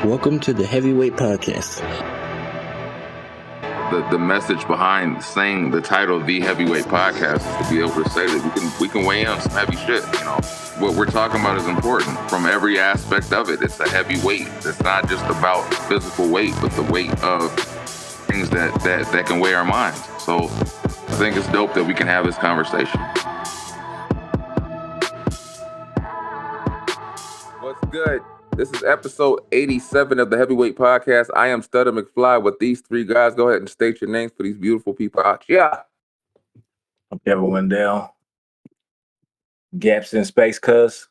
Welcome to the Heavyweight Podcast. The message behind saying the title "The Heavyweight Podcast" is to be able to say that we can weigh in on some heavy shit. You know, what we're talking about is important from every aspect of it. It's a heavy weight. It's not just about physical weight, but the weight of things that can weigh our minds. So I think it's dope that we can have this conversation. What's good? This is episode 87 of the Heavyweight Podcast. I am Stutter McFly with these three guys. Go ahead and state your names for these beautiful people out here. I'm Kevin Wendell. Gaps in space, cuz.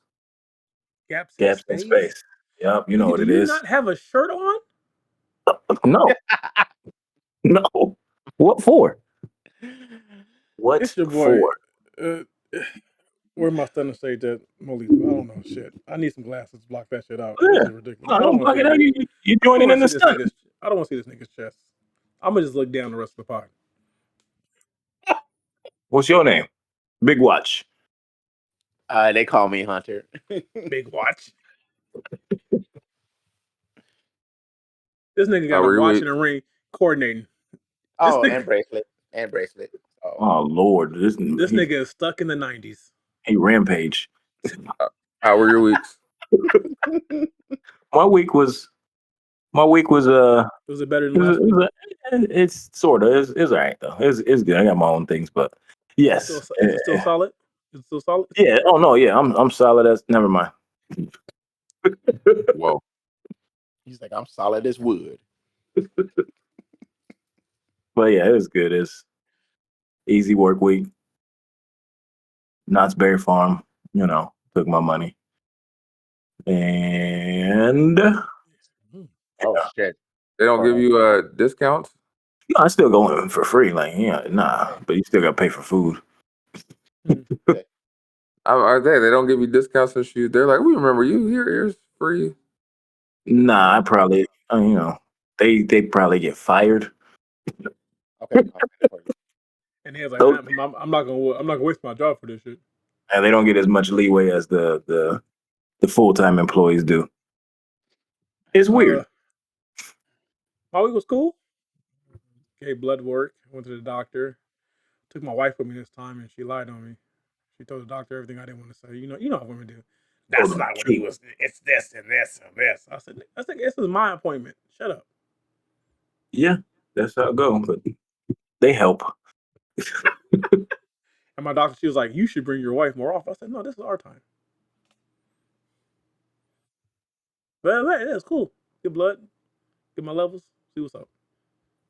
Gaps in space. Yep, you know what it is. Do you not have a shirt on? No. No. What for? What It's your boy. for? Where my stunner say that Molly? I don't know shit. I need some glasses to block that shit out. Yeah. This is ridiculous. No, don't block it out. You joining in the stunt. I don't want to see this nigga's chest. I'm gonna just look down the rest of the pod. What's your name? Big Watch. They call me Hunter. Big Watch. This nigga got a watch and a ring coordinating. Oh, and bracelet. Oh Lord, this nigga is stuck in the 90s. He rampage. How were your weeks? My week was. Was it better than last week? It's sort of. It's all right though. It's good. I got my own things, but yes. Is it still solid? Is it still solid? Yeah. Oh no. Yeah. I'm solid as. Never mind. Whoa. He's like, I'm solid as wood. But yeah, it was good. It's easy work week. Knott's Berry Farm, took my money. And Shit. They don't give you discounts? no, I still go in for free. But you still gotta pay for food. Are they? They don't give you discounts and shit. They're like, we remember you. Here's free. Nah, I probably they probably get fired. Okay. And he was like, I'm not gonna waste my job for this shit. And they don't get as much leeway as the full-time employees do. It's weird. My week was cool. Gave blood work. Went to the doctor. Took my wife with me this time, and she lied on me. She told the doctor everything I didn't want to say. You know how women do. That's not what he was. It's this and this and this. I said, this is my appointment. Shut up. Yeah, that's how it goes. But they help. And my doctor, she was like, you should bring your wife more often. I said, no, this is our time. But yeah, it's cool. Get blood. Get my levels. See what's up.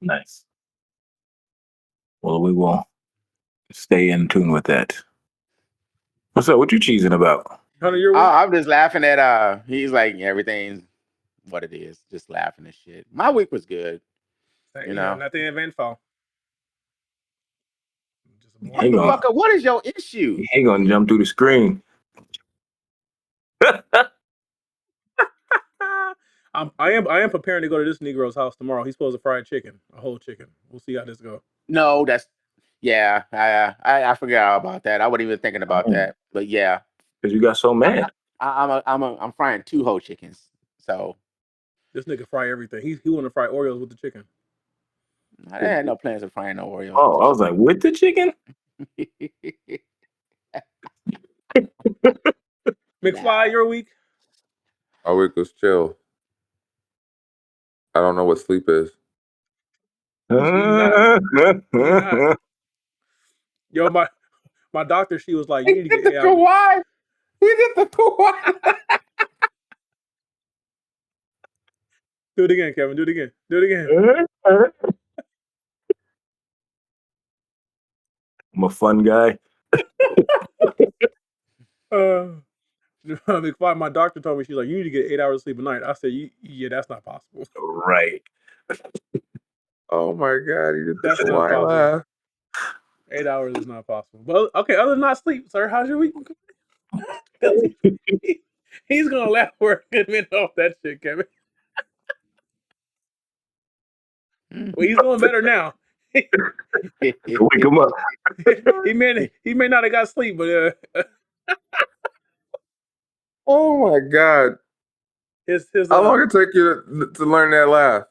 Nice. Well, we will stay in tune with that. What's up? What you cheesing about? Hunter, your week? I'm just laughing at he's like, everything's what it is. Just laughing at shit. My week was good. Nothing eventful. Motherfucker, what is your issue? He ain't gonna jump through the screen. I am preparing to go to this Negro's house tomorrow. He's supposed to fry a whole chicken. We'll see how this goes. No, I forgot about that. I wasn't even thinking about that. But yeah, because you got so mad. I'm frying 2 whole chickens. So this nigga fry everything. He want to fry Oreos with the chicken. I had no plans of frying no Oreos. Oh, I was like, with the chicken? McFly, your week? My week was chill. I don't know what sleep is. Yo, my doctor, she was like, you need to get Kawhi. You get the Kawhi. Do it again, Kevin. Do it again. Do it again. I'm a fun guy. McFly, my doctor told me, she's like, you need to get 8 hours of sleep a night. I said, yeah, that's not possible. Right. Oh my God, that's not possible. 8 hours is not possible. But okay, other than not sleep, sir, how's your week? He's gonna laugh for a good minute off that shit, Kevin. Well, he's doing better now. Wake him up. he may not have got sleep, but oh my God. his How long it take you to learn that laugh?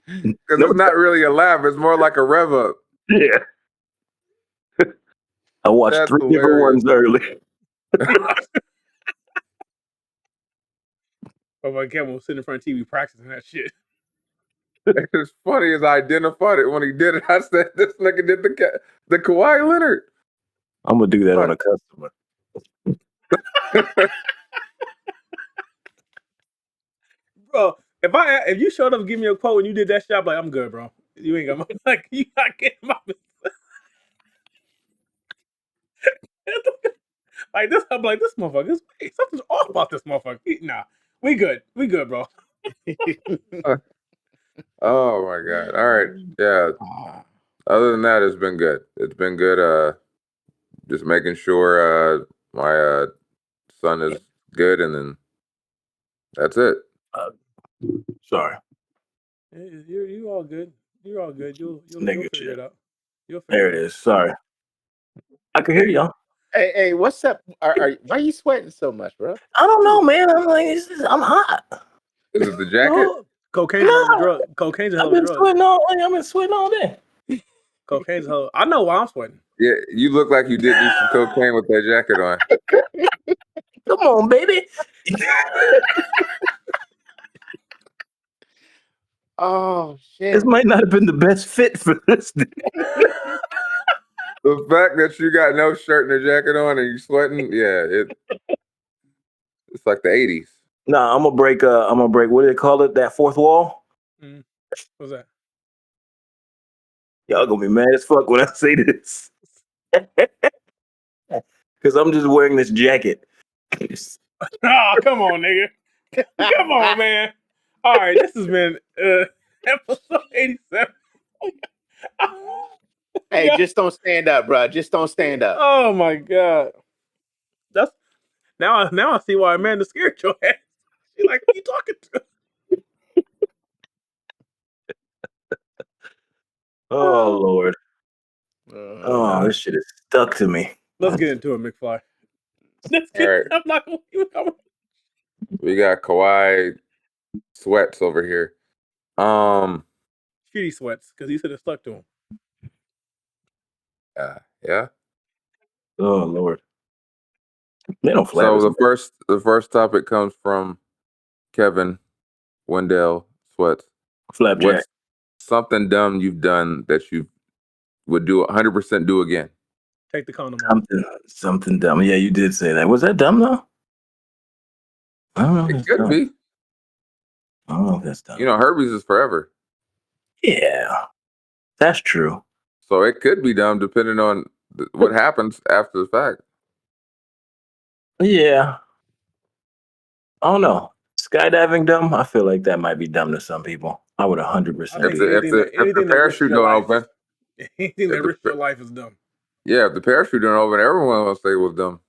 Because No. it's not really a laugh; it's more like a rev up. Yeah. I watched That's 3 different hilarious. ones early. Oh my God, was sitting in front of TV practicing that shit. It's funny as I identified it when he did it. I said, "This nigga did the Kawhi Leonard." I'm gonna do that on a customer. Bro, if you showed up and give me a quote and you did that shit, I'm like, I'm good, bro. You ain't got my like you not getting my like this. I'm like this motherfucker. Something's off about this motherfucker. Nah, we good, bro. Oh my God! All right, yeah. Other than that, it's been good. It's been good. Just making sure my son is good, and then that's it. Sorry. You all good. You're all good. You'll Nigga figure shit. it out. You'll There figure it it is. Sorry. I can hear y'all. Hey, what's up? Why are you sweating so much, bro? I don't know, man. I'm like, I'm hot. Is it the out. jacket? No, cocaine's a hell of a drug. Cocaine's a hell I've of a been drug. sweating I've been sweating all day. Cocaine's a hell. I know why I'm sweating. Yeah, you look like you did do some cocaine with that jacket on. Come on, baby. Oh shit! This might not have been the best fit for this. The fact that you got no shirt and a jacket on and you sweating, yeah, it's like the 80s. Nah, I'm gonna break. What do they call it? That fourth wall. What's that? Y'all gonna be mad as fuck when I say this, because I'm just wearing this jacket. Oh, come on, nigga. Come on, man. All right, this has been episode 87. Hey, Yeah. just don't stand up, bro. Just don't stand up. Oh my God. That's now I see why Amanda scared your ass. She's like, who you talking to? Oh Lord. Uh, This shit is stuck to me. Let's get into it, McFly. All right. I'm not gonna We got Kawhi sweats over here. Shitty sweats, because he said it stuck to him. Yeah. Oh Lord. They don't flap. So the first topic comes from Kevin Wendell Sweats. Flapjack. What's something dumb you've done that you would do 100% do again? Take the condom off. Something dumb. Yeah, you did say that. Was that dumb though? I don't know. If It it's could dumb. be. I don't know if that's dumb. You know, herpes is forever. Yeah, that's true. So it could be dumb depending on what happens after the fact. Yeah. I don't know. Skydiving dumb? I feel like that might be dumb to some people. I would 100% I If do think that. the anything that risks parachute your don't life- open, anything that if the risks your life is dumb. yeah, if the parachute don't open, everyone will say it was dumb.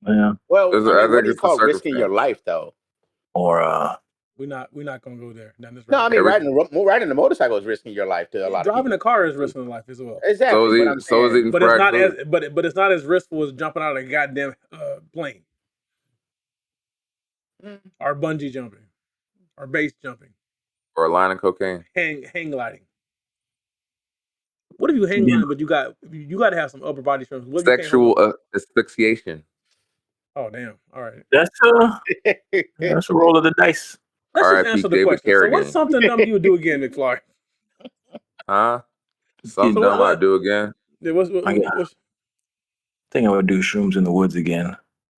Yeah. well, It's- I I mean, think what do you it's a call risking your circumstance. life, though? Or We're not gonna go there. Down this No, I road. mean, riding a motorcycle is risking your life to a lot of Driving people. a car is risking life as well. Exactly, but I'm So is saying, eating But it's fried not food. as but it's not as riskful as jumping out of a goddamn plane or bungee jumping or base jumping, Or a line of cocaine. hang gliding. What if you hang gliding, but you got to have some upper body strength? What if you can't hold Sexual asphyxiation. on? Oh damn! All right, that's a roll of the dice. let's just R.I.P. answer the David question. So, Carradine. what's something dumb you would do again, McFly? Huh? Something So dumb what- I'd do again. Yeah, I think I would do shrooms in the woods again.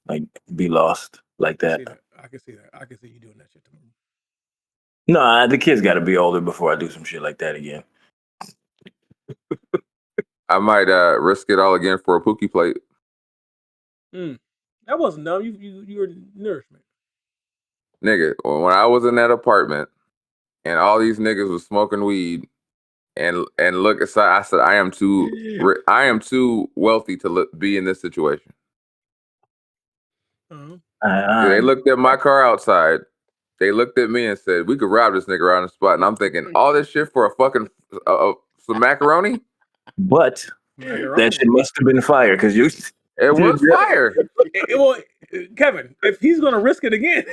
Like be lost like that. I can see that. I can see you doing that shit tomorrow. No, the kids got to be older before I do some shit like that again. I might risk it all again for a Pookie plate. That wasn't dumb. You were nourishment. Nigga, when I was in that apartment and all these niggas was smoking weed and look aside, I said I am too wealthy to be in this situation. Uh-huh. They looked at my car outside. They looked at me and said, "We could rob this nigga right on the spot." And I'm thinking, all this shit for a fucking some macaroni? But Macaroni. that shit must have been fire because you. It was fire. Kevin, if he's gonna risk it again,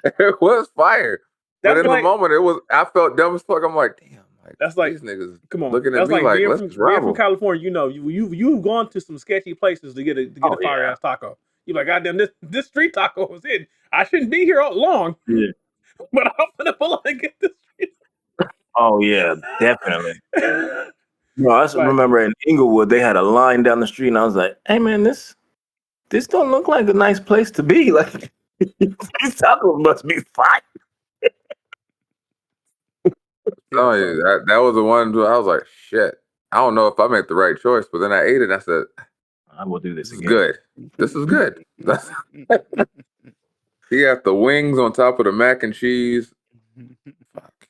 It was fire. But that's in the like moment, I felt dumb as fuck. I'm like, damn, like that's like these niggas come on, looking at that's me like like, let's just being from rival. California. You know, you've gone to some sketchy places to get a Oh, fire yeah. ass taco. You're like, goddamn, this street taco was it. I shouldn't be here all long, Yeah. but I'm gonna pull up and get this street. Oh yeah, definitely. No, I Like, remember in Inglewood they had a line down the street, and I was like, "Hey man, this don't look like a nice place to be. Like these tacos must be fire." Oh yeah, that was the one. I was like, shit. I don't know if I made the right choice, but then I ate it. And I said, I will do this this is again. good. This is good. He had the wings on top of the mac and cheese. Fuck.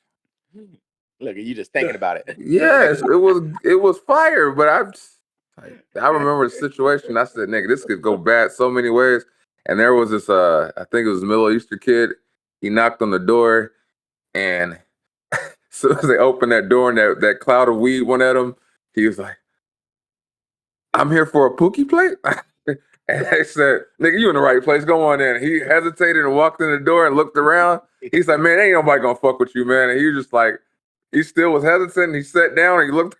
Look, you just thinking about it. Yes, it was fire, but I remember the situation. I said, nigga, this could go bad so many ways. And there was this I think it was a Middle Eastern kid. He knocked on the door, and as soon as they opened that door and that cloud of weed went at him, he was like, I'm here for a Pookie plate. And they said, nigga, you in the right place. Go on in. He hesitated and walked in the door and looked around. He's like, man, ain't nobody gonna fuck with you, man. And he was just like, he still was hesitant. He sat down and he looked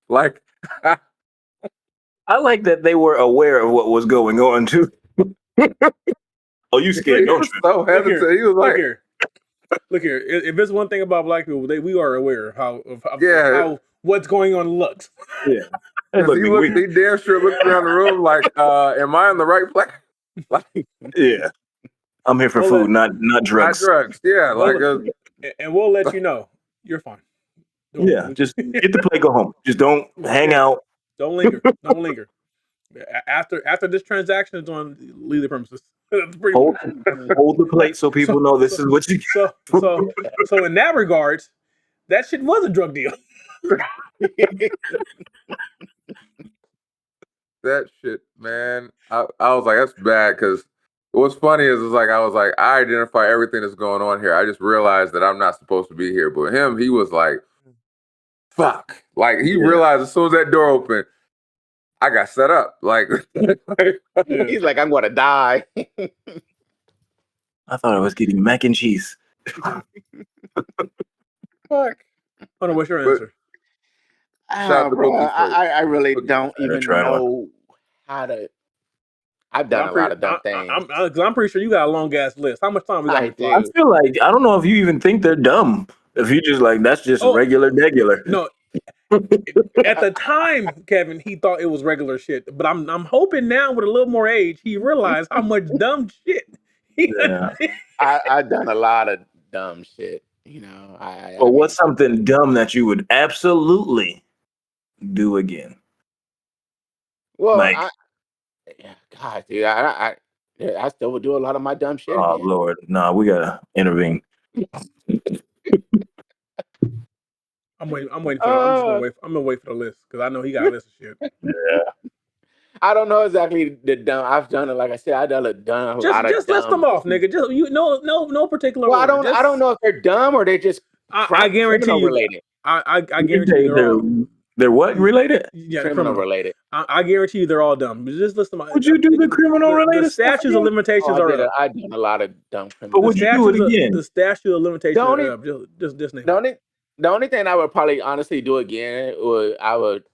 like I like that they were aware of what was going on too. Oh, you scared? he Don't was trip. so hesitant. He was look like, here. Look here. If it's one thing about black people, we are aware of Yeah. how what's going on looks. Yeah. Hey, look, he damn sure looked around the room like, am I in the right place? Like, yeah. I'm here for Well, food, not not drugs. drugs. Yeah, like and we'll let you know. You're fine. Yeah, just get the plate, go home. Just don't hang out. Don't linger. Don't linger. After this transaction is on leave the premises. That's pretty Hold, much. hold the plate so people know this is what you get. So in that regard, that shit was a drug deal. that shit, man. I was like, that's bad because what's funny is like I was like, I identify everything that's going on here. I just realized that I'm not supposed to be here. But him, he was like, fuck. Like he realized as soon as that door opened, I got set up. Like He's like, I'm gonna die. I thought I was getting mac and cheese. Fuck. I don't know what's your answer. Bro, I really don't even know how to. I've done a lot of dumb things. I'm pretty sure you got a long ass list. How much time we got? I feel like I don't know if you even think they're dumb. If you just like that's just regular. No. At the time, Kevin, he thought it was regular shit. But I'm hoping now with a little more age, he realized how much dumb shit. I've done a lot of dumb shit. You know. But what's something dumb that you would absolutely do again? Well, God, dude, I still would do a lot of my dumb shit. Oh again. Lord, no, we gotta intervene. I'm waiting for. I'm gonna wait for the list because I know he got a list of shit. Yeah. I don't know exactly the dumb. I've done it. Like I said, I've done a lot of dumb. Just list them off, nigga. Just no particular. Well, order. I don't know if they're dumb or they just. I guarantee you. Related. I guarantee you they're what related? Yeah, criminal related. I guarantee you they're all dumb. But just list them. Would you do the criminal related? The statutes of limitations are up. I've done a lot of dumb criminal. But would you do it again? The statute of limitations are up. Just name it. The only thing I would probably honestly do again would I would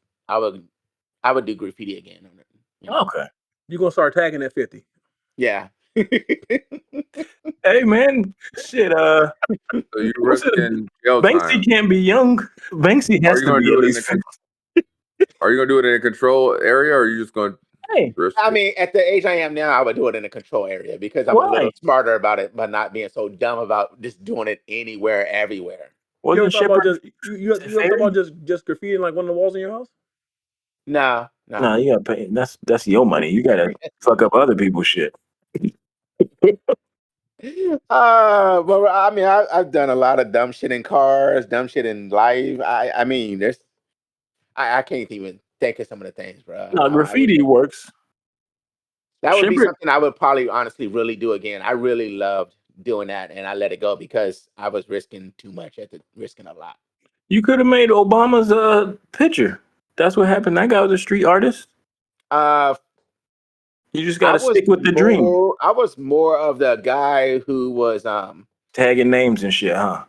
do graffiti again. You know? Okay. You're gonna start tagging at 50. Yeah. Hey man, shit. So you risking jail Banksy time. can't be young. Banksy has to be at least. Are you gonna do it in a control area, or are you just gonna? Hey, I mean, at the age I am now, I would do it in a control area because I'm a little smarter about it, but not being so dumb about just doing it anywhere, everywhere. You ever thought about just graffitiing like one of the walls in your house? No, you gotta pay. That's your money. You gotta fuck up other people's shit. But I mean, I've done a lot of dumb shit in cars, dumb shit in life. I mean, I can't even think of some of the things, bro. No, graffiti works. That would be something I would probably honestly really do again. I really loved doing that, and I let it go because I was risking too much risking a lot. You could have made Obama's picture. That's what happened. That guy was a street artist. You just got to stick with the dream. I was more of the guy who was tagging names and shit, huh?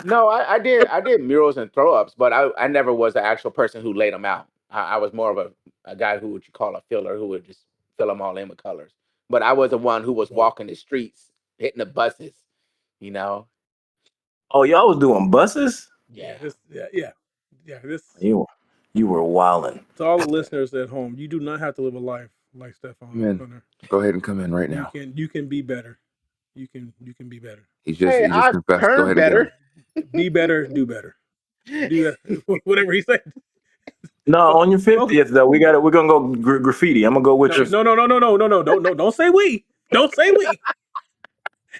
No, I did murals and throw ups, but I never was the actual person who laid them out. I was more of a guy who would you call a filler, who would just fill them all in with colors. But I was the one who was walking the streets, hitting the buses, you know. Oh, y'all was doing buses? Yeah. This You were wilding. to all the listeners at home. You do not have to live a life like Stefan. Man, Hunter. go ahead and come in right now. You can be better. You can be better. He just I confessed. Go turned ahead better. Be better. Do better. Do whatever he said. No, on your 50th though, we're gonna go graffiti. I'm gonna go with you. No. Don't say we. Don't say we.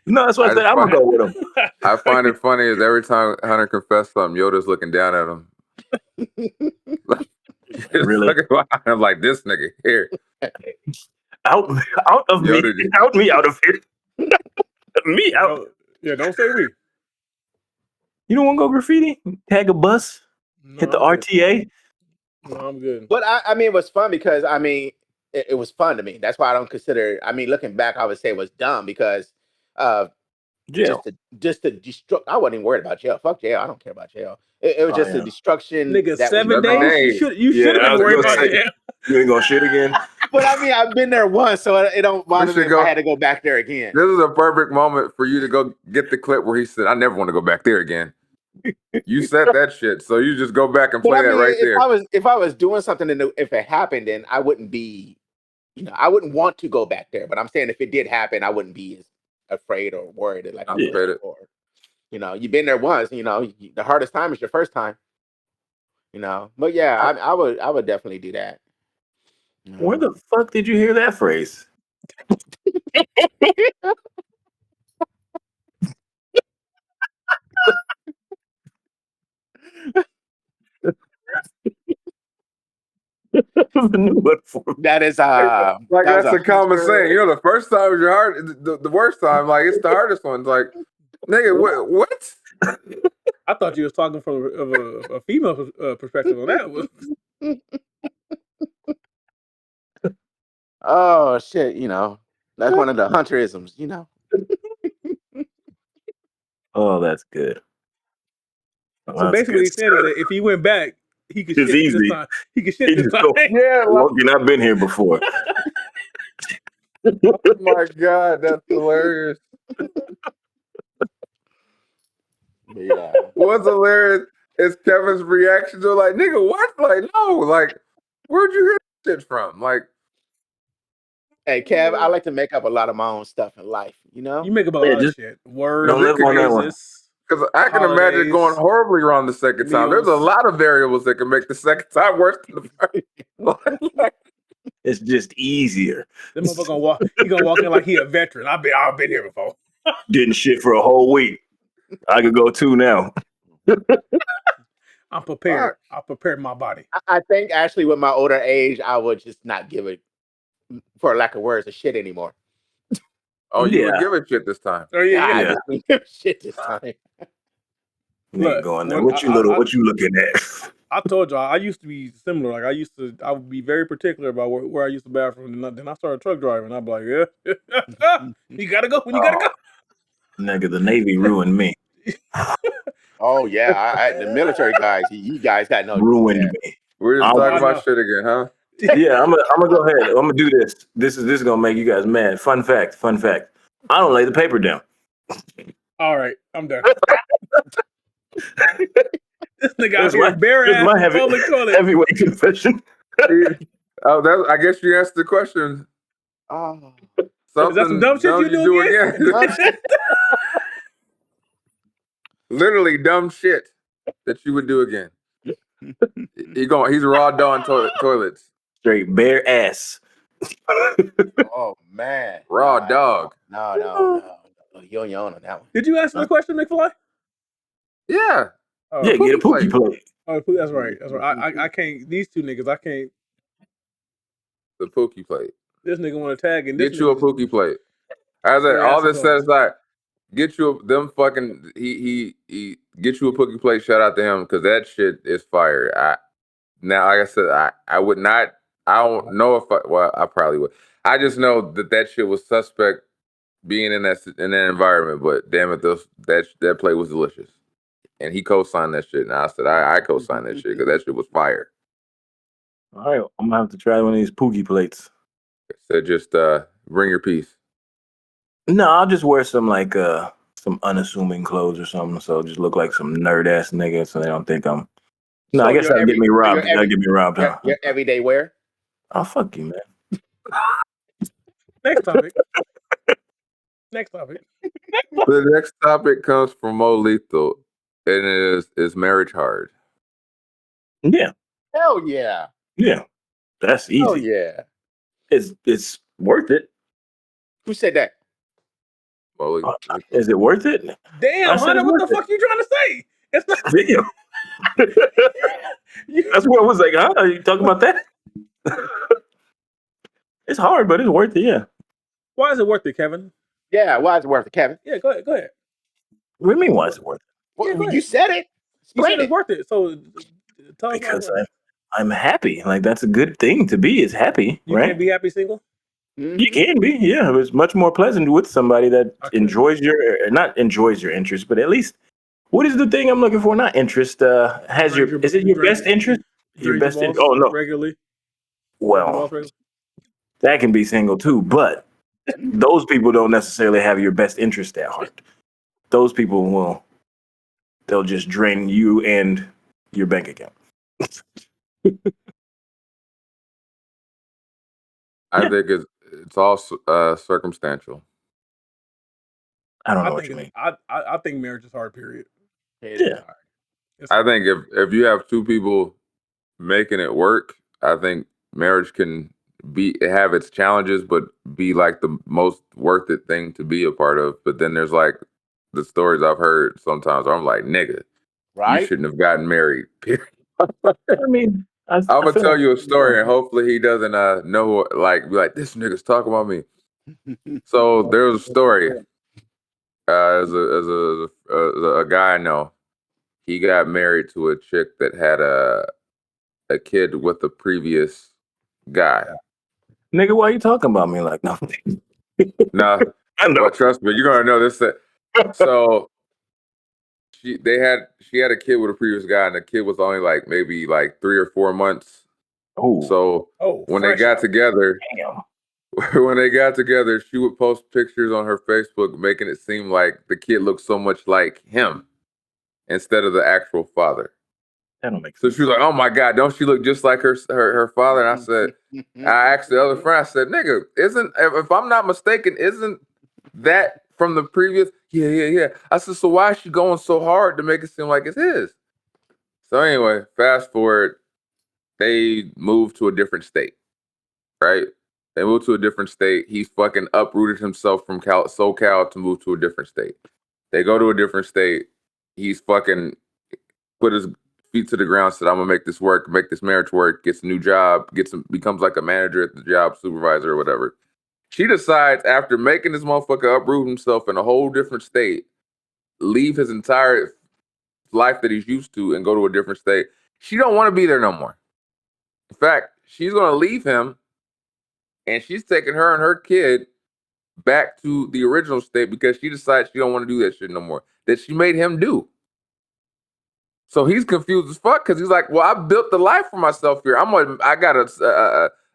No, that's what I said. I'm gonna go with him. I find it funny is every time Hunter confessed something, Yoda's looking down at him. Really? I'm like, this nigga here. Out of Yoda me. Out me out of it. Me out. Yeah, don't say we. You don't want to go graffiti? Tag a bus? No, hit the I'm RTA? Good. No, I'm good. But I mean, it was fun because I mean, it was fun to me. That's why I don't consider. I mean, looking back, I would say it was dumb because jail. Just to destruct. I wasn't even worried about jail. Fuck jail. I don't care about jail. It was just a destruction. Nigga, that 7 days. You should have been worried about jail. You ain't gonna shit again. But I mean, I've been there once, so it don't bother me if I had to go back there again. This is a perfect moment for you to go get the clip where he said, "I never want to go back there again." You said that shit, so you just go back and play that right there. If I was doing something and if it happened, then I wouldn't be, I wouldn't want to go back there. But I'm saying if it did happen, I wouldn't be as afraid or worried like I'm before. You've been there once. The hardest time is your first time. But yeah, I would definitely do that. Where the fuck did you hear that phrase? That is like that's a common saying. The first time is your hard. The worst time, like it's the hardest one. It's like, nigga, what? I thought you was talking from a female perspective on that. Oh shit! That's one of the Hunterisms. Oh, that's good. So basically, he said that if he went back, he could shit easy. this time. He could shit this time. Yeah, working. I've been here before. Oh my god, that's hilarious. Yeah. What's hilarious is Kevin's reaction to like, nigga, what? Like, no, like, where'd you hear this shit from? Like, hey, Kev, I like to make up a lot of my own stuff in life. You make up a lot of shit. Words, don't live on that one. Because I can imagine it going horribly wrong the second time. There's a lot of variables that can make the second time worse than the first. It's just easier. That motherfucker gonna walk in like he a veteran. I've been here before. Didn't shit for a whole week. I could go 2 now. I'm prepared. I prepared my body. I think actually with my older age, I would just not give it, for lack of words, a shit anymore. Oh, you would give a shit this time. Oh yeah. I would give a shit this time. Look, going there. What you looking at? I told y'all I used to be similar. Like I would be very particular about where I used the bathroom. And then I started truck driving. I'd be like, yeah, you gotta go when you gotta go. Nigga, the Navy ruined me. Oh yeah, the military guys. You guys got no ruined me. We're just talking about shit again, huh? Yeah, I'm gonna go ahead. I'm gonna do this. This is gonna make you guys mad. Fun fact. I don't lay the paper down. All right, I'm done. This nigga out here bare ass public toilet. Heavyweight confession. I guess you answered the question. Oh, is that some dumb shit you do again? Literally dumb shit that you would do again. He's raw dog toilets. Straight bare ass. Oh man, raw dog. No. You're on your own on that one. Did you answer the question, McFly? Yeah. Oh, yeah, get a pookie plate. Oh, that's right. I can't. These two niggas, I can't. The pookie plate. This nigga want to tag and get you a pookie plate. As all this said aside, get you them fucking he get you a pookie plate. Shout out to him because that shit is fire. Now, like I said, I would not. I don't know if I probably would. I just know that shit was suspect being in that environment. But damn it, that play was delicious, and he co-signed that shit. And I said I co-signed that shit because that shit was fire. All right, I'm gonna have to try one of these Pookie plates. So just bring your piece. No, I'll just wear some some unassuming clothes or something, so just look like some nerd ass nigga, so they don't think I'm. No, So I guess that'll get me robbed. That'll get me robbed, huh? Your everyday wear. Oh, fuck you, man. Next topic. Next topic. The next topic comes from Mo Lethal, and it is marriage hard? Yeah, Hell yeah. yeah, that's easy. Hell yeah. It's worth it. Who said that? Mo Lethal. Is it worth it? Damn, Hunter, what the fuck you trying to say? It's not. Damn. That's what I was like, huh? Are you talking about that? It's hard, but it's worth it, yeah. Why is it worth it, Kevin? Yeah, why is it worth it, Kevin? Yeah, go ahead. Go ahead. What do you mean, why is it worth it? Well, Yeah, go you ahead. said it. You said Explain it's it. worth it. So tell us why it's Because worth it. I'm happy. Like, that's a good thing to be, is happy, You right? can't be happy single? Mhm. You can be, yeah. It's much more pleasant with somebody that enjoys not enjoys your interest, but at least, what is the thing I'm looking for? Not interest. Is it your best interest? Your best interest? Oh, no. Regularly. Well, that can be single too, but those people don't necessarily have your best interest at heart. Those people they'll just drain you and your bank account. I think it's all circumstantial. I don't know what you mean. I think marriage is hard, period. Yeah. I think if you have two people making it work, I think marriage can have its challenges, but be like the most worth it thing to be a part of. But then there's like the stories I've heard sometimes where I'm like, nigga, you shouldn't have gotten married. Period. I mean, I'm gonna tell you a story, and hopefully he doesn't know, like, be like, this nigga's talking about me. So there was a story. As a guy I know, he got married to a chick that had a kid with the previous guy. Nigga, why you talking about me like nothing? No, well, trust me, you're gonna know this. So she had a kid with a previous guy, and the kid was only like maybe like 3 or 4 months. Oh, so when they got together, she would post pictures on her Facebook, making it seem like the kid looked so much like him instead of the actual father. That don't make sense. So she was like, "Oh my God, don't she look just like her father?" And I said, I asked the other friend, I said, "Nigga, if I'm not mistaken, isn't that from the previous?" Yeah. I said, "So why is she going so hard to make it seem like it's his?" So anyway, fast forward, they moved to a different state, right? They moved to a different state. He's fucking uprooted himself from SoCal to move to a different state. They go to a different state. He's fucking put his feet to the ground, said, "I'm gonna make this work, make this marriage work," gets a new job, becomes like a manager at the job, supervisor or whatever. She decides, after making this motherfucker uproot himself in a whole different state, leave his entire life that he's used to and go to a different state. She don't want to be there no more. In fact, she's gonna leave him, and she's taking her and her kid back to the original state because she decides she don't want to do that shit no more, that she made him do. So he's confused as fuck because he's like, "Well, I built the life for myself here. I got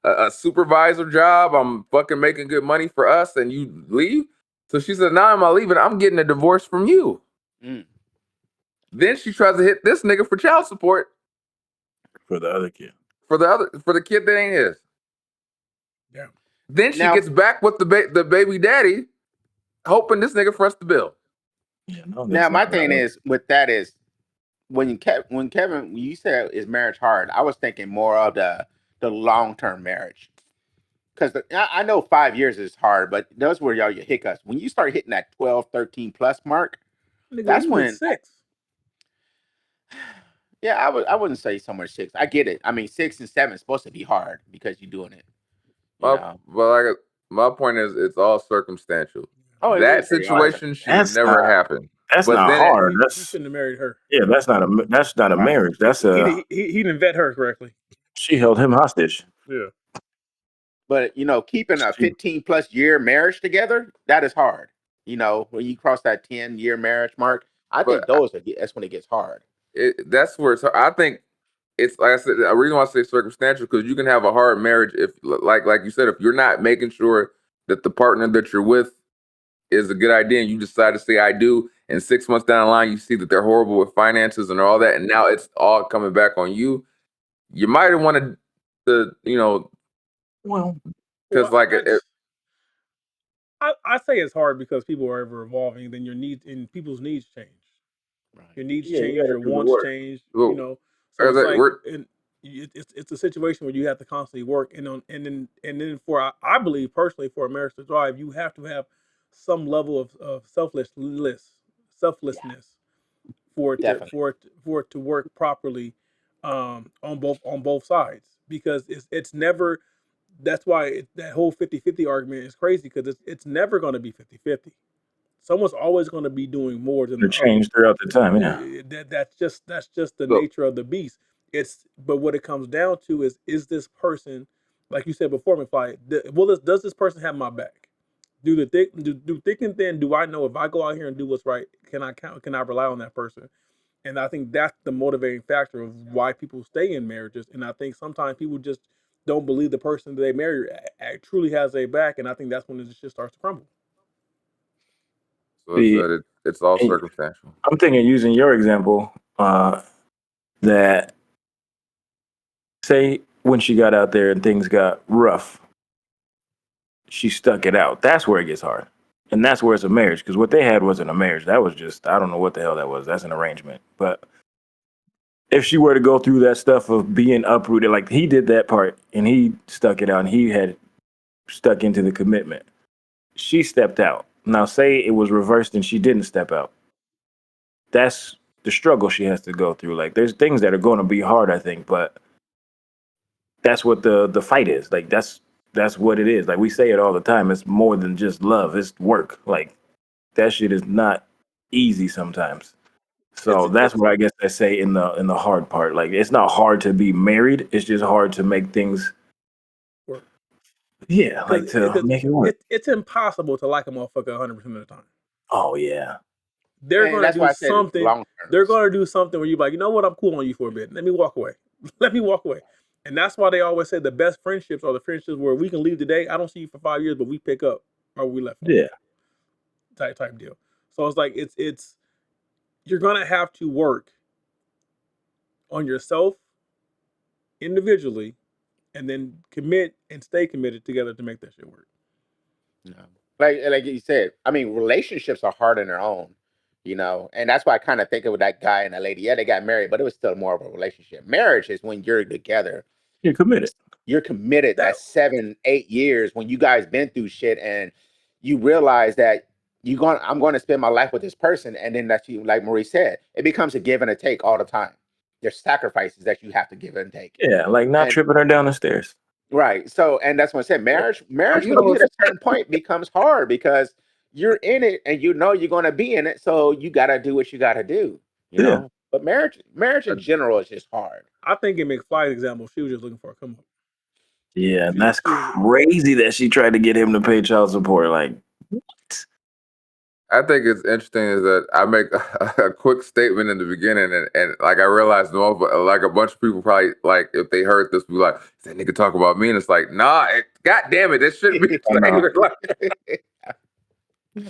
a supervisor job. I'm fucking making good money for us, and you leave." So she said, "Now I'm not leaving. I'm getting a divorce from you." Then she tries to hit this nigga for child support for the other kid. For the kid that ain't his. Yeah. Then she gets back with the baby daddy, hoping this nigga fronts the bill. Yeah, no, now my thing is with that is when you said is marriage hard, I was thinking more of the long-term marriage. Because I know 5 years is hard, but those were your hiccups. When you start hitting that 12, 13 plus mark, that's when 6. Yeah, I wouldn't say somewhere 6. I get it. I mean, 6 and 7 is supposed to be hard because you're doing it. My point is, it's all circumstantial. Oh, that situation should never happen. That's not hard. He shouldn't have married her. Yeah, that's not a marriage. That's he didn't vet her correctly. She held him hostage. Yeah. But keeping a 15+ year marriage together, that is hard. When you cross that 10-year marriage mark, I think that's when it gets hard. That's where I think it's like I said. The reason why I say circumstantial, because you can have a hard marriage if, like you said, if you're not making sure that the partner that you're with is a good idea, and you decide to say I do, and 6 months down the line you see that they're horrible with finances and all that, and now it's all coming back on you. You might have wanted to, Well, because I say it's hard because people are ever evolving. Then your needs and people's needs change. Right. Your needs Yeah, you change, gotta your do the wants work. change. Well, So it's that like we're- it's a situation where you have to constantly work, and then for I believe personally for a marriage to thrive, you have to have some level of selflessness for it to Definitely. for it to work properly on both sides, because it's never. That's why that whole 50-50 argument is crazy, because it's never going to be 50-50. Someone's always going to be doing more than They the other. change throughout the time. Yeah. That's just the So- nature of the beast. But what it comes down to is this person, like you said before, McFly, does this person have my back? Do thick and thin, do I know if I go out here and do what's right, can I rely on that person? And I think that's the motivating factor of why people stay in marriages. And I think sometimes people just don't believe the person that they marry truly has their back, and I think that's when it just starts to crumble. So it's all circumstantial. I'm thinking, using your example, that say when she got out there and things got rough, she stuck it out. That's where it gets hard. And that's where it's a marriage. Because what they had wasn't a marriage. That was just, I don't know what the hell that was. That's an arrangement. But if she were to go through that stuff of being uprooted, like he did that part and he stuck it out and he had stuck into the commitment, she stepped out. Now, say it was reversed and she didn't step out. That's the struggle she has to go through. Like, there's things that are going to be hard, I think, but that's what the fight is. Like, that's what it is. Like, we say it all the time. It's more than just love. It's work. Like, that shit is not easy sometimes. So that's what I guess I say in the hard part. Like, it's not hard to be married. It's just hard to make things work. Yeah, like to make it work. It's impossible to like a motherfucker 100% of the time. Oh yeah. They're going to do something. They're going to do something where you're like, you know what? I'm cool on you for a bit. Let me walk away. Let me walk away. And that's why they always say the best friendships are the friendships where we can leave today. I don't see you for 5 years, but we pick up or we left. Yeah. Type deal. So it's like it's you're gonna have to work on yourself individually, and then commit and stay committed together to make that shit work. Yeah. Like you said, I mean, relationships are hard on their own, and that's why I kind of think of that guy and that lady. Yeah, they got married, but it was still more of a relationship. Marriage is when you're together. You're committed. You're committed that 7-8 years when you guys been through shit and you realize that I'm going to spend my life with this person. And then that's like Marie said, it becomes a give and a take all the time. There's sacrifices that you have to give and take. Yeah, like not tripping her down the stairs. Right. So, and that's what I said. Marriage when you hit a certain point becomes hard because you're in it and you're going to be in it. So you got to do what you got to do, you know? But marriage in general is just hard. I think in McFly's example, she was just looking for a come up. Yeah, and that's crazy that she tried to get him to pay child support. Like, what? I think it's interesting is that I make a quick statement in the beginning, and like I realized, like a bunch of people probably like if they heard this, be like, "That nigga talk about me," and it's like, nah, God damn it, that shouldn't be.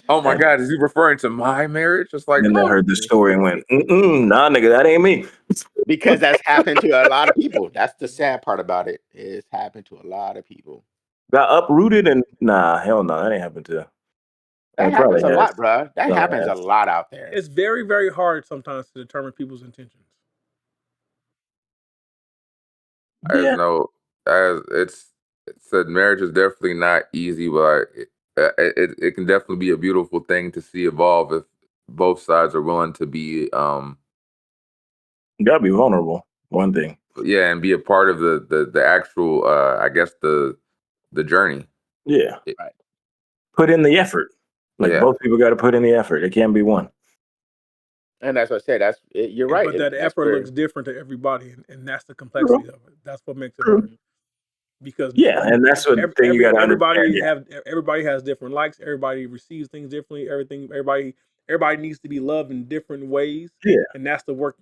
Oh my God, is he referring to my marriage? It's like, and I heard the story and went, nah, nigga, that ain't me. Because that's happened to a lot of people. That's the sad part about it. It's happened to a lot of people. Got uprooted and nah, hell no, that ain't happened to. That happens a lot, bro. That happens a lot out there. It's very, very hard sometimes to determine people's intentions. It's said marriage is definitely not easy, but it can definitely be a beautiful thing to see evolve if both sides are willing to be. You gotta be vulnerable. One thing. Yeah, and be a part of the actual, I guess the journey. Yeah. Right. Put in the effort. Like both people got to put in the effort. It can't be one. And that's what I said. You're right. But that effort looks different to everybody, and that's the complexity of it. That's what makes it hard. because and that's what thing you got to understand. Everybody has different likes. Everybody receives things differently. Everybody needs to be loved in different ways. Yeah, and that's the work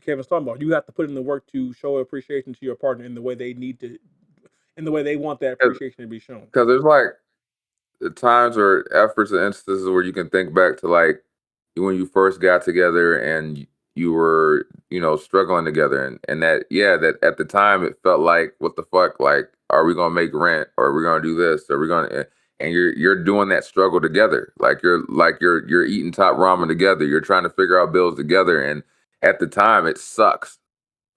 Kevin's talking about. You have to put in the work to show appreciation to your partner in the way they need to, in the way they want that appreciation to be shown. Because there's like times or efforts and instances where you can think back to like when you first got together and you were, struggling together, and that at the time it felt like, what the fuck, like, are we gonna make rent, or are we gonna do this, or are we gonna, and you're doing that struggle together, you're eating top ramen together, you're trying to figure out bills together, and at the time it sucks,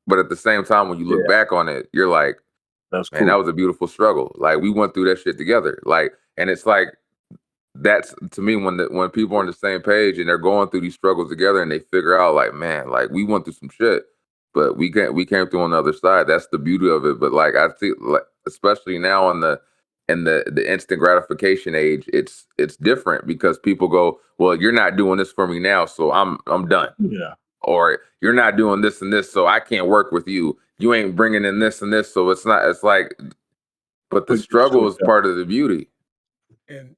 but at the same time when you look back on it, you're like, that's cool. Man, that was a beautiful struggle. Like, we went through that shit together. Like, and it's like, that's to me when people are on the same page and they're going through these struggles together and they figure out like, man, like we went through some shit, but we came through on the other side. That's the beauty of it. But like, I see, like, especially now in the instant gratification age, it's different because people go, well, you're not doing this for me now, so I'm done. Yeah. Or you're not doing this and this, so I can't work with you. You ain't bringing in this and this, so it's not. It's like, but the struggle is part of the beauty. And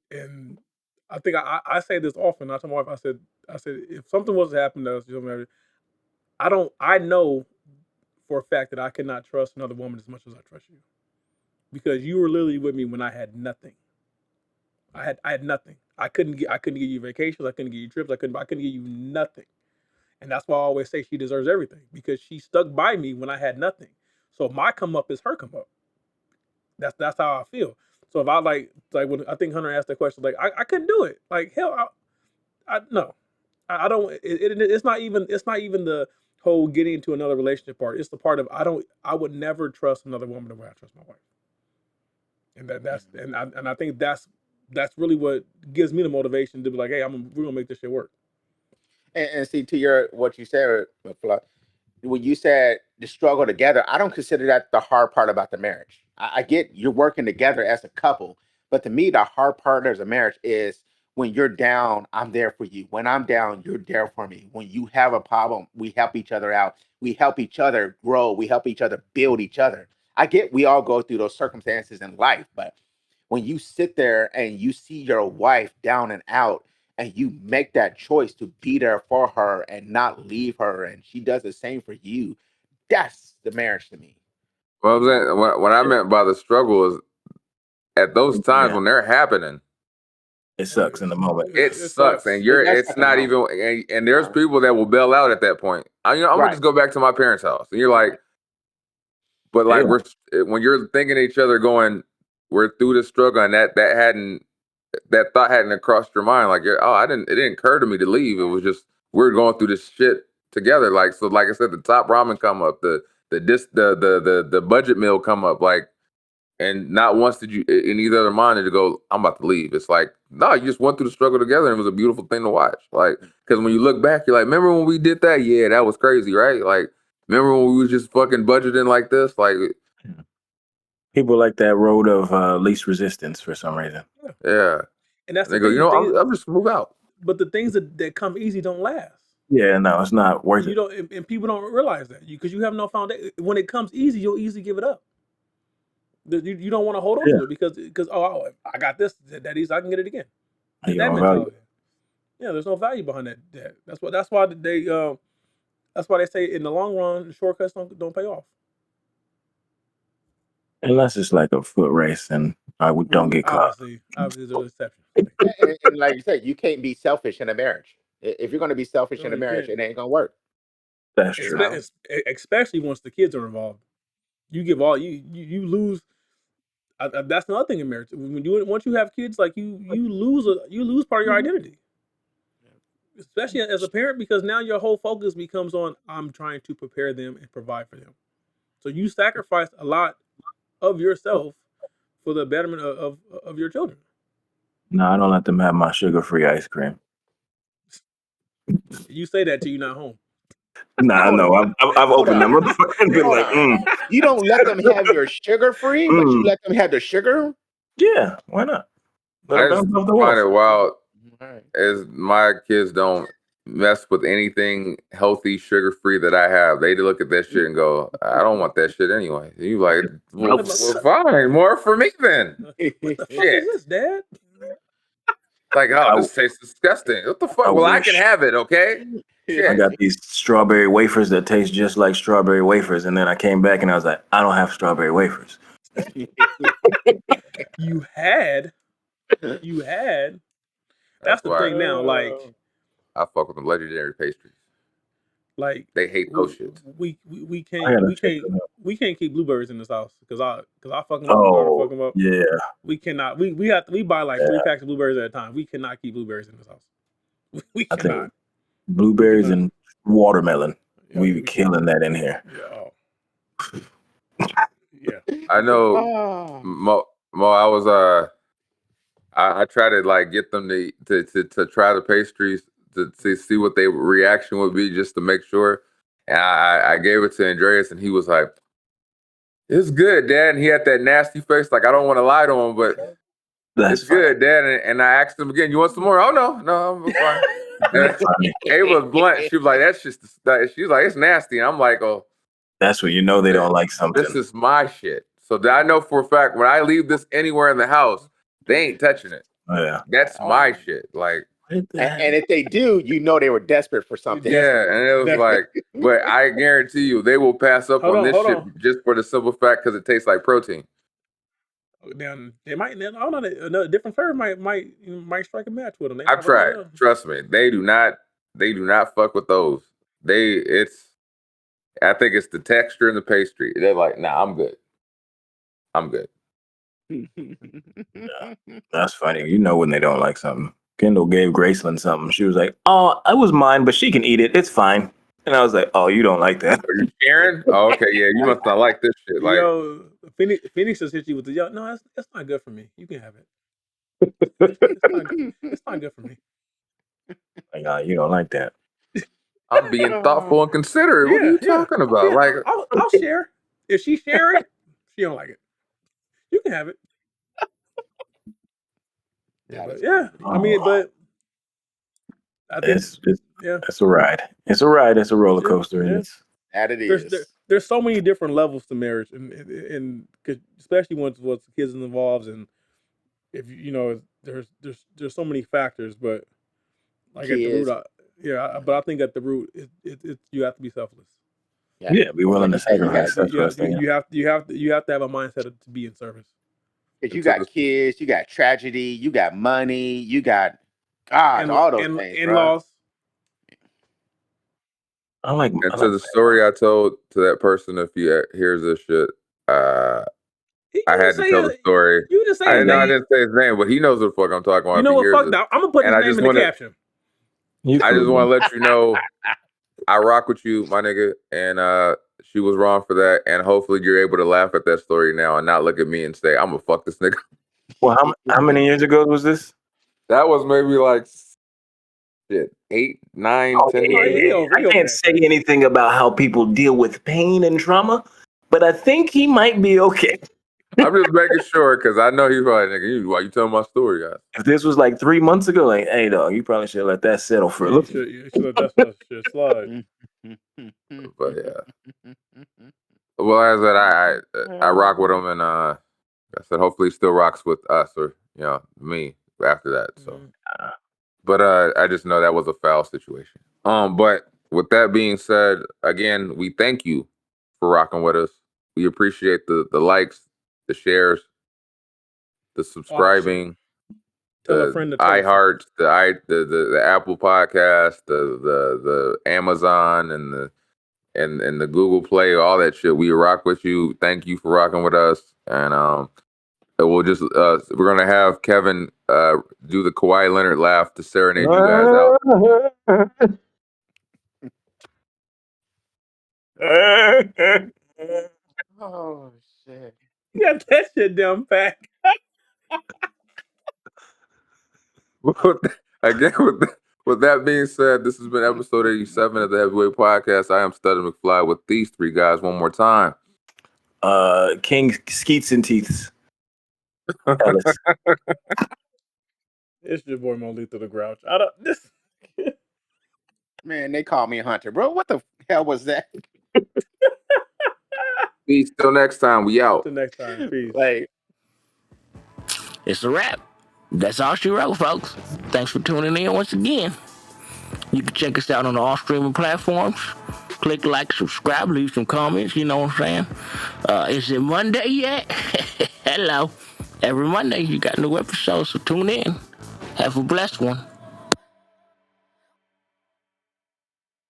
I think I say this often. I told my wife, I said if something was to happen to us, I know for a fact that I cannot trust another woman as much as I trust you, because you were literally with me when I had nothing. I had nothing. I couldn't give you vacations. I couldn't give you trips. I couldn't give you nothing. And that's why I always say she deserves everything, because she stuck by me when I had nothing. So my come up is her come up. That's how I feel. So if I like when I think Hunter asked that question, like I couldn't do it. Like hell, I no, I don't. It's not even the whole getting into another relationship part. It's the part of I would never trust another woman the way I trust my wife. And I think that's really what gives me the motivation to be like, hey, we're gonna make this shit work. And see, to what you said, when you said the struggle together, I don't consider that the hard part about the marriage. I get you're working together as a couple, but to me, the hard part as a marriage is when you're down, I'm there for you. When I'm down, you're there for me. When you have a problem, we help each other out. We help each other grow. We help each other build each other. I get we all go through those circumstances in life, but when you sit there and you see your wife down and out, and you make that choice to be there for her and not leave her, and she does the same for you, that's the marriage to me. Well, I'm saying, what I meant by the struggle is at those times when they're happening, it sucks in the moment. It sucks, and it's not even. And there's people that will bail out at that point. I'm gonna just go back to my parents' house, and you're like, but like when you're thinking of each other, going, we're through this struggle, and that thought hadn't crossed your mind. Like, it didn't occur to me to leave. It was just we're going through this shit together. Like, so, like I said, the top ramen come up, the budget meal come up, like, and not once did you in either other mind to go, I'm about to leave. It's like, no, you just went through the struggle together, and it was a beautiful thing to watch. Like, because when you look back, you're like, remember when we did that? Yeah, that was crazy, right? Like, remember when we was just fucking budgeting like this? Like, people like that road of least resistance for some reason. Yeah. And that's they go, I'll just move out. But the things that come easy don't last. Yeah, no, it's not worth it. And people don't realize that because you have no foundation. When it comes easy, you'll easily give it up. You don't want to hold on to it because I got this that easy, I can get it again. That mentality. Yeah, there's no value behind that. That's why they say in the long run, shortcuts don't pay off. Unless it's like a foot race and we don't get caught. Obviously, there's an exception. and like you said, you can't be selfish in a marriage. If you're going to be selfish in a marriage, it ain't going to work. That's true. Especially once the kids are involved. You give all you lose. That's another thing in marriage. Once you have kids, like you lose part of your identity. Especially as a parent, because now your whole focus becomes on I'm trying to prepare them and provide for them. So you sacrifice a lot of yourself for the betterment of your children. No, I don't let them have my sugar-free ice cream. You say that till you're not home. Nah, no, I've opened them up and been like, You don't let them have your sugar-free, but you let them have the sugar? Yeah, why not? I just find it wild as my kids don't mess with anything healthy, sugar free that I have. They look at that shit and go, I don't want that shit anyway. You like, well, fine, more for me then. What the fuck Shit. is this, Dad? Like, oh, this tastes disgusting. What the fuck? Well, I can have it, okay? I got these strawberry wafers that taste just like strawberry wafers, and then I came back and I was like, I don't have strawberry wafers. You had. That's the thing now. Like, I fuck with them legendary pastries. Like they hate those shit. We can't keep blueberries in this house because I fuck them up. Oh, fuck them up. Yeah. We cannot. We buy like 3 packs of blueberries at a time. We cannot keep blueberries in this house. We cannot. Blueberries and watermelon. We be killing that in here. Yeah. I know. Mo, I was I try to like get them to try the pastries to see what their reaction would be just to make sure. And I gave it to Andreas and he was like, "It's good, Dad." And he had that nasty face, like I don't want to lie to him, but it's good, Dad. And I asked him again, "You want some more?" "Oh no, I'm fine." Ava was blunt. She was like, "That's just." She's like, "It's nasty." And I'm like, "Oh, that's when you know they don't like something." This is my shit. So I know for a fact when I leave this anywhere in the house, they ain't touching it. Oh, yeah, that's my shit. Like, and if they do, you know they were desperate for something. Yeah, and it was like, but I guarantee you, they will pass up on this shit just for the simple fact because it tastes like protein. Then they might. I don't know. Another different flavor might strike a match with them. I've tried. Trust me, they do not fuck with those. I think it's the texture and the pastry. They're like, nah, I'm good. Yeah, that's funny. You know when they don't like something. Kendall gave Graceland something. She was like, "Oh, I was mine, but she can eat it. It's fine." And I was like, "Oh, you don't like that? Are you sharing? Oh, okay, yeah, you must not like this shit." Like, yo, Phoenix just hit you with the yo. No, that's not good for me. You can have it. It's not good for me. Like, you don't like that. I'm being thoughtful and considerate. What are you talking about? Yeah, like, I'll share. If she share it, she don't like it. You can have it. I mean, but I think it's a ride. It's a ride. It's a roller coaster, and it's there's so many different levels to marriage, and especially once kids involved, and if you know, there's so many factors, but like kids. At the root, but I think at the root, it you have to be selfless. Yeah, be willing to sacrifice. You have to have a mindset to be in service. If you got kids, you got tragedy, you got money, you got all those things, in-laws. The story I told to that person, if he hears this shit, I had to tell the story. You just say I didn't say his name, but he knows what the fuck I'm talking about. You know what? Fuck that. I'm gonna put his name in the caption. I just want to let you know, I rock with you, my nigga, and she was wrong for that. And hopefully, you're able to laugh at that story now and not look at me and say, "I'm gonna fuck this nigga." Well, how many years ago was this? That was maybe like 8, 9, 10 years. I can't say anything about how people deal with pain and trauma, but I think he might be okay. I'm just making sure because I know he's probably nigga. Why you telling my story, guys? If this was like 3 months ago, like, hey, dog, you probably should let that settle for a little. You should let that shit slide. But yeah. Well, as that I rock with him, and I said hopefully he still rocks with us or me after that. So, but I just know that was a foul situation. But with that being said, again, we thank you for rocking with us. We appreciate the likes, the shares, the subscribing, the iHeart, the Apple Podcast, the Amazon, and the Google Play, all that shit. We rock with you. Thank you for rocking with us, and we'll just we're gonna have Kevin do the Kawhi Leonard laugh to serenade you guys out. Oh shit! You got that shit down pat. Again, with that being said, this has been episode 87 of the Heavyweight Podcast. I am Studded McFly with these three guys one more time. King Skeets and Teeths. It's your boy Mo Lethal the Grouch. Man, they call me Hunter, bro. What the hell was that? Peace. Till next time. We out. Till next time. Peace. Like, It's a wrap. That's all she wrote, folks. Thanks for tuning in once again. You can check us out on all streaming platforms. Click like, subscribe, leave some comments. You know what I'm saying? Is it Monday yet? Hello. Every Monday you got new episodes, so tune in. Have a blessed one.